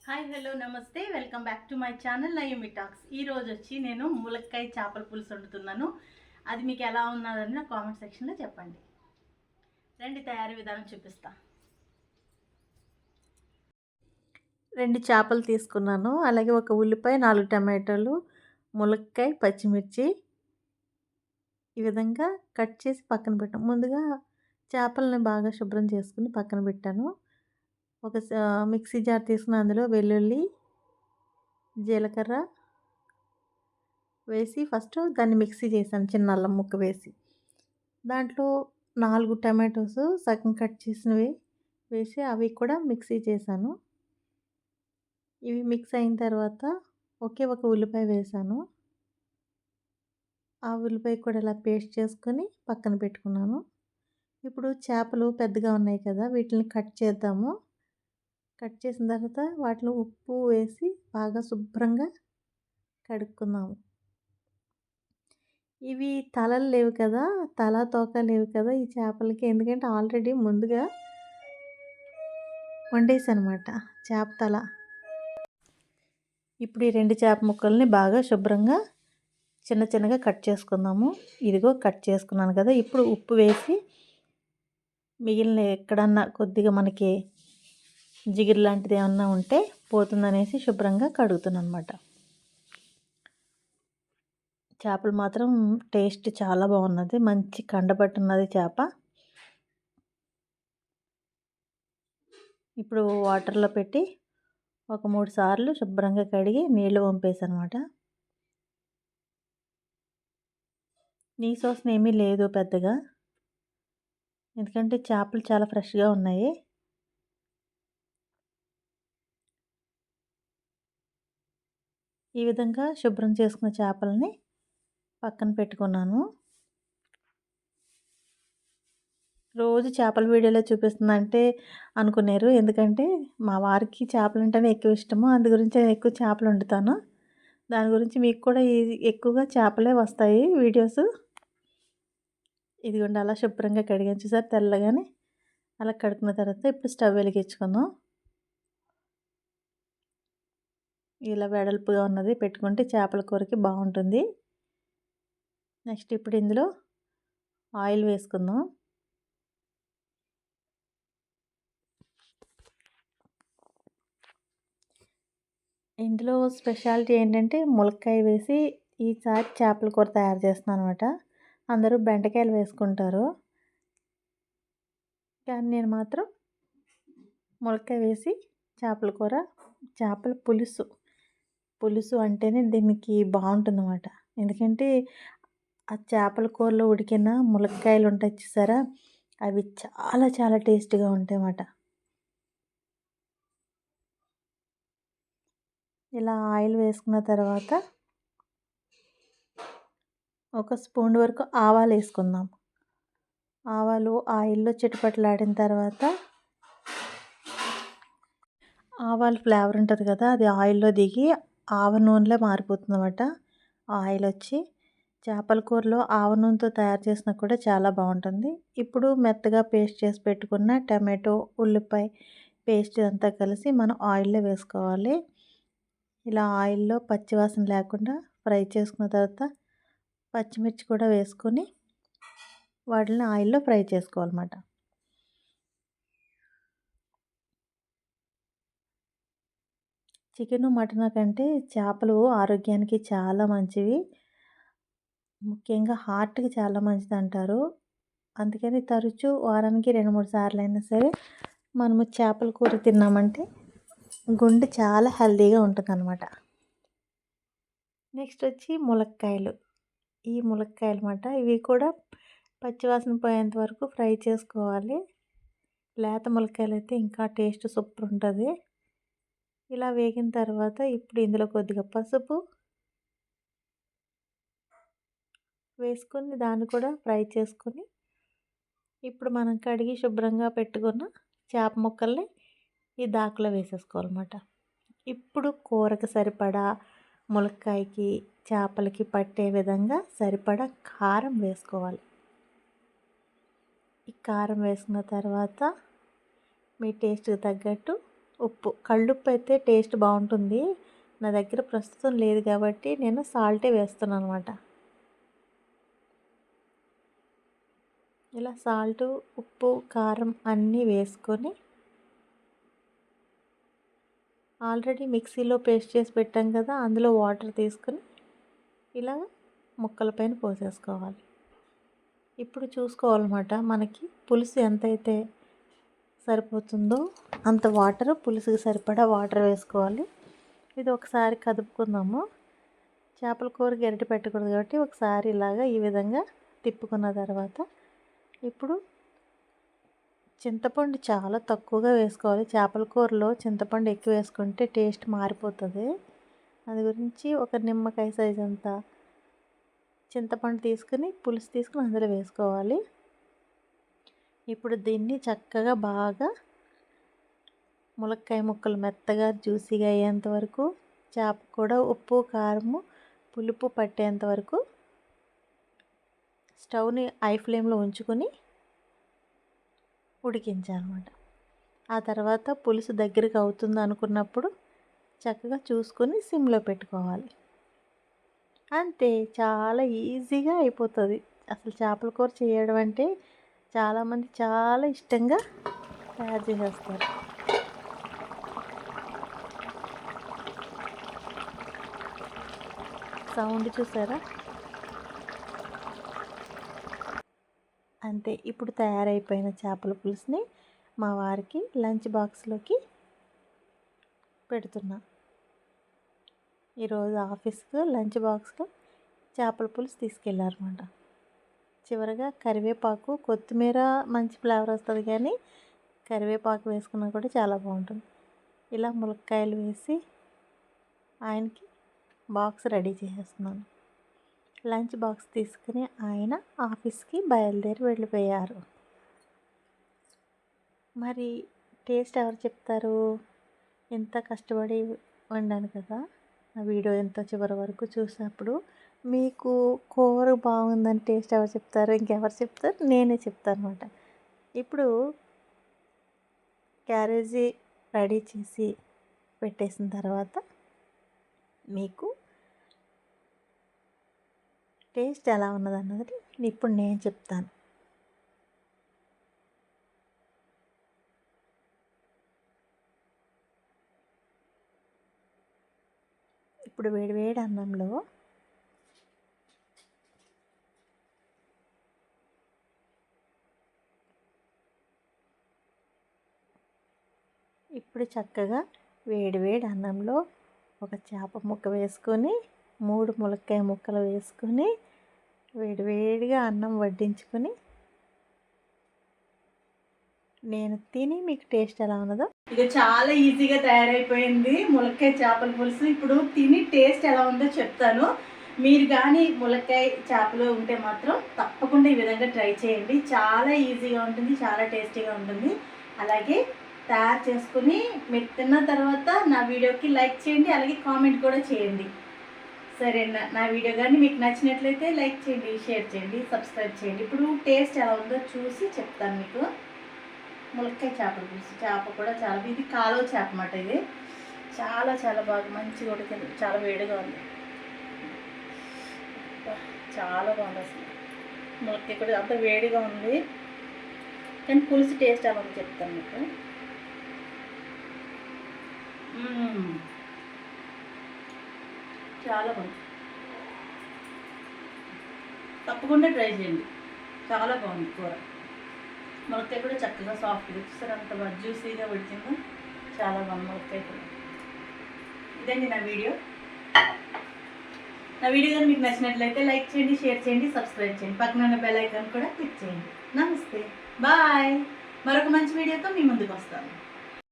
Hi hello namaste welcome back to my channel Nayumi talks. ఈరోజు వచ్చి నేను ములక్కాయ చేపల పులుసు వండుతున్నాను. అది మీకు ఎలా ఉన్నదని నా కామెంట్ సెక్షన్లో చెప్పండి. రండి తయారీ విధానం చూపిస్తా. 2 చేపలు తీసుకున్నాను, అలాగే ఒక ఉల్లిపాయ, 4 టమాటాలు, ములక్కాయ, పచ్చిమిర్చి ఈ విధంగా కట్ చేసి పక్కన పెట్టాను. ముందుగా చేపలను బాగా శుభ్రం చేసుకుని పక్కన పెట్టాను. ఒక మిక్సీ జార్ తీసుకుని అందులో వెల్లుల్లి, జీలకర్ర వేసి ఫస్ట్ దాన్ని మిక్సీ చేశాను. చిన్న అల్లం ముక్క వేసి దాంట్లో 4 టమాటోస్ సగం కట్ చేసినవి వేసి అవి కూడా మిక్సీ చేశాను. ఇవి మిక్స్ అయిన తర్వాత ఒక ఉల్లిపాయ వేశాను. ఆ ఉల్లిపాయ కూడా ఇలా పేస్ట్ చేసుకొని పక్కన పెట్టుకున్నాను. ఇప్పుడు చేపలు పెద్దగా ఉన్నాయి కదా, వీటిని కట్ చేద్దాము. కట్ చేసిన తర్వాత వాటిలో ఉప్పు వేసి బాగా శుభ్రంగా కడుక్కుందాము. ఇవి తలలు లేవు కదా, తల తోక లేవు కదా ఈ చేపలకి, ఎందుకంటే ఆల్రెడీ ముందుగా వండేసనమాట చేప తల. ఇప్పుడు ఈ 2 చేప ముక్కల్ని బాగా శుభ్రంగా చిన్న చిన్నగా కట్ చేసుకుందాము. ఇదిగో కట్ చేసుకున్నాను కదా. ఇప్పుడు ఉప్పు వేసి మిగిలిన ఎక్కడన్నా కొద్దిగా మనకి జిగురు లాంటిది ఏమన్నా ఉంటే పోతుందనేసి శుభ్రంగా కడుగుతున్నాను అనమాట. చేపలు మాత్రం టేస్ట్ చాలా బాగున్నది, మంచి కండబట్టున్నది చేప. ఇప్పుడు వాటర్లో పెట్టి ఒక 3 సార్లు శుభ్రంగా కడిగి నీళ్లు వంపేసనమాట. నీసు వాసన ఏమీ లేదు పెద్దగా, ఎందుకంటే చేపలు చాలా ఫ్రెష్గా ఉన్నాయి. ఈ విధంగా శుభ్రం చేసుకున్న చేపలని పక్కన పెట్టుకున్నాను. రోజు చేపల వీడియోలో చూపిస్తుందంటే అనుకున్నారు, ఎందుకంటే మా వారికి చేపలు అంటేనే ఎక్కువ ఇష్టము. అందు గురించి ఎక్కువ చేపలు వండుతాను. దాని గురించి మీకు కూడా ఎక్కువగా చేపలే వస్తాయి వీడియోస్. ఇదిగోండి అలా శుభ్రంగా కడిగాను, చూసారు తెల్లగానే. అలా కడుక్కున్న తర్వాత ఇప్పుడు స్టవ్ వెలిగించుకుందాం. ఇలా వెడల్పుగా ఉన్నది పెట్టుకుంటే చేపల కూరకి బాగుంటుంది. నెక్స్ట్ ఇప్పుడు ఇందులో ఆయిల్ వేసుకుందాం. ఇందులో స్పెషాలిటీ ఏంటంటే ములక్కాయ వేసి ఈసారి చేపల కూర తయారు చేస్తున్నాను అనమాట. అందరూ బెండకాయలు వేసుకుంటారు, కానీ నేను మాత్రం ములక్కాయ వేసి చేపల కూర, చేపల పులుసు అంటేనే దీనికి బాగుంటుందన్నమాట. ఎందుకంటే ఆ చేపల కూరలో ఉడికిన ములక్కాయలు ఉంటాయి చూసారా, అవి చాలా చాలా టేస్ట్గా ఉంటాయి అన్నమాట. ఇలా ఆయిల్ వేసుకున్న తర్వాత ఒక స్పూన్ వరకు ఆవాలు వేసుకుందాం. ఆవాలు ఆయిల్లో చిటపటలాడిన తర్వాత ఆవాల ఫ్లేవర్ ఉంటుంది కదా, అది ఆయిల్లో దిగి ఆవ నూనెలో మారిపోతుంది అన్నమాట. ఆయిల్ వచ్చి చేపల కూరలో ఆవ నూనెతో తయారు చేసినా కూడా చాలా బాగుంటుంది. ఇప్పుడు మెత్తగా పేస్ట్ చేసి పెట్టుకున్న టమాటో, ఉల్లిపాయ పేస్ట్ అంతా కలిసి మనం ఆయిల్లో వేసుకోవాలి. ఇలా ఆయిల్లో పచ్చివాసన లేకుండా ఫ్రై చేసుకున్న తర్వాత పచ్చిమిర్చి కూడా వేసుకొని వాటిని ఆయిల్లో ఫ్రై చేసుకోవాలన్నమాట. చికెను, మటన్ కంటే చేపలు ఆరోగ్యానికి చాలా మంచివి, ముఖ్యంగా హార్ట్కి చాలా మంచిది అంటారు. అందుకని తరచూ వారానికి 2-3 సార్లు అయినా సరే మనము చేపల కూర తిన్నామంటే గుండె చాలా హెల్తీగా ఉంటుంది అన్నమాట. నెక్స్ట్ వచ్చి ములక్కాయలు. ఈ ములక్కాయలు అన్నమాట, ఇవి కూడా పచ్చివాసన పోయేంత వరకు ఫ్రై చేసుకోవాలి. లేత ములక్కాయలు అయితే ఇంకా టేస్ట్ సూపర్ ఉంటుంది. ఇలా వేగిన తర్వాత ఇప్పుడు ఇందులో కొద్దిగా పసుపు వేసుకొని దాన్ని కూడా ఫ్రై చేసుకొని ఇప్పుడు మనం కడిగి శుభ్రంగా పెట్టుకున్న చేప ముక్కల్ని ఈ దాకలో వేసేసుకోవాలన్నమాట. ఇప్పుడు కూరకు సరిపడా ములక్కాయకి, చేపలకి పట్టే విధంగా సరిపడా కారం వేసుకోవాలి. ఈ కారం వేసుకున్న తర్వాత మీ టేస్ట్కి తగ్గట్టు ఉప్పు, కళ్ళుప్పు అయితే టేస్ట్ బాగుంటుంది. నా దగ్గర ప్రస్తుతం లేదు కాబట్టి నేను సాల్టే వేస్తున్నాను అనమాట. ఇలా సాల్టు, ఉప్పు, కారం అన్నీ వేసుకొని ఆల్రెడీ మిక్సీలో పేస్ట్ చేసి పెట్టాం కదా, అందులో వాటర్ తీసుకొని ఇలా ముక్కల పైన పోసేసుకోవాలి. ఇప్పుడు చూసుకోవాలన్నమాట, మనకి పులుసు ఎంతైతే సరిపోతుందో అంత వాటర్, పులుసుకి సరిపడా వాటర్ వేసుకోవాలి. ఇది ఒకసారి కదుపుకుందాము. చేపల కూర గరిటె పెట్టకూడదు కాబట్టి ఒకసారి ఇలాగా ఈ విధంగా తిప్పుకున్న తర్వాత ఇప్పుడు చింతపండు చాలా తక్కువగా వేసుకోవాలి. చేపల కూరలో చింతపండు ఎక్కువ వేసుకుంటే టేస్ట్ మారిపోతుంది. అది గురించి ఒక నిమ్మకాయ సైజ్ అంత చింతపండు తీసుకుని, పులుసు తీసుకుని అందులో వేసుకోవాలి. ఇప్పుడు దీన్ని చక్కగా బాగా ములక్కాయ ముక్కలు మెత్తగా జ్యూసీగా అయ్యేంత వరకు, చేప కూడా ఉప్పు, కారము, పులుపు పట్టేంత వరకు స్టవ్ని హై ఫ్లేమ్లో ఉంచుకొని ఉడికించాలన్నమాట. ఆ తర్వాత పులుసు దగ్గరికి అవుతుంది అనుకున్నప్పుడు చక్కగా చూసుకొని సిమ్లో పెట్టుకోవాలి. అంతే, చాలా ఈజీగా అయిపోతుంది. అసలు చేపల కూర చేయడం అంటే చాలామంది చాలా ఇష్టంగా తయారు చేసేస్తారు. సౌండ్ చూసారా? అంతే. ఇప్పుడు తయారైపోయిన చేపల పులుసుని మా వారికి లంచ్ బాక్స్లోకి పెడుతున్నా. ఈరోజు ఆఫీస్కి లంచ్ బాక్స్లో చేపల పులుసు తీసుకెళ్ళారన్నమాట. చివరగా కరివేపాకు, కొత్తిమీర మంచి ఫ్లేవర్ వస్తుంది, కానీ కరివేపాకు వేసుకున్నా కూడా చాలా బాగుంటుంది. ఇలా ములక్కాయలు వేసి ఆయనకి బాక్స్ రెడీ చేసేస్తున్నాను. లంచ్ బాక్స్ తీసుకుని ఆయన ఆఫీస్కి బయలుదేరి వెళ్ళిపోయారు. మరి టేస్ట్ ఎవరు చెప్తారు? ఎంత కష్టపడి వండాను కదా. ఆ వీడియో ఎంతో చివరి వరకు చూసినప్పుడు మీకు కూర బాగుందని టేస్ట్ ఎవరు చెప్తారు? ఇంకెవరు చెప్తారు? నేనే చెప్తాను అనమాట. ఇప్పుడు క్యారేజీ రెడీ చేసి పెట్టేసిన తర్వాత మీకు టేస్ట్ ఎలా ఉన్నదన్నది ఇప్పుడు నేను చెప్తాను. ఇప్పుడు వేడివేడి అన్నంలో ఇప్పుడు చక్కగా వేడివేడి అన్నంలో ఒక చేప ముక్క వేసుకొని, 3 ములక్కాయ ముక్కలు వేసుకొని, వేడివేడిగా అన్నం వడ్డించుకొని నేను తిని మీకు టేస్ట్ ఎలా ఉన్నదో. ఇక చాలా ఈజీగా తయారైపోయింది ములక్కాయ చేపల పులుసు. ఇప్పుడు తిని టేస్ట్ ఎలా ఉందో చెప్తాను. మీరు కానీ ములక్కాయ చేపలు ఉంటే మాత్రం తప్పకుండా ఈ విధంగా ట్రై చేయండి. చాలా ఈజీగా ఉంటుంది, చాలా టేస్టీగా ఉంటుంది. అలాగే తయారు చేసుకుని మీరు తిన్న తర్వాత నా వీడియోకి లైక్ చేయండి, అలాగే కామెంట్ కూడా చేయండి. సరేనా? నా వీడియో కానీ మీకు నచ్చినట్లయితే లైక్ చేయండి, షేర్ చేయండి, సబ్స్క్రైబ్ చేయండి. ఇప్పుడు టేస్ట్ ఎలా ఉందో చూసి చెప్తాను మీకు. ములక్కాయ చేపల పులుసు, చేప కూడా చాలా, ఇది కాలువ చేప అన్నమాట. ఇది చాలా చాలా బాగా మంచిగా ఉడికింది, చాలా వేడిగా ఉంది, చాలా బాగుంది. అసలు ములక్కాయ కూడా అంత వేడిగా ఉంది, కానీ పులుసు టేస్ట్ ఎలా ఉందో చెప్తాను మీకు. చాలా బాగుంది, తప్పకుండా ట్రై చేయండి. చాలా బాగుంది కూర. ములక్కాయ కూడా చక్కగా సాఫ్ట్గా చూస్తారు, అంత బాగా జ్యూసీగా ఉడికిందో, చాలా బాగుంది ములక్కాయ కూడా. ఇదండి నా వీడియో. నా వీడియో కానీ మీకు నచ్చినట్లయితే లైక్ చేయండి, షేర్ చేయండి, సబ్స్క్రైబ్ చేయండి, పక్కన ఉన్న బెల్ ఐకాన్ కూడా క్లిక్ చేయండి. నమస్తే, బాయ్. మరొక మంచి వీడియోతో మీ ముందుకు వస్తాను.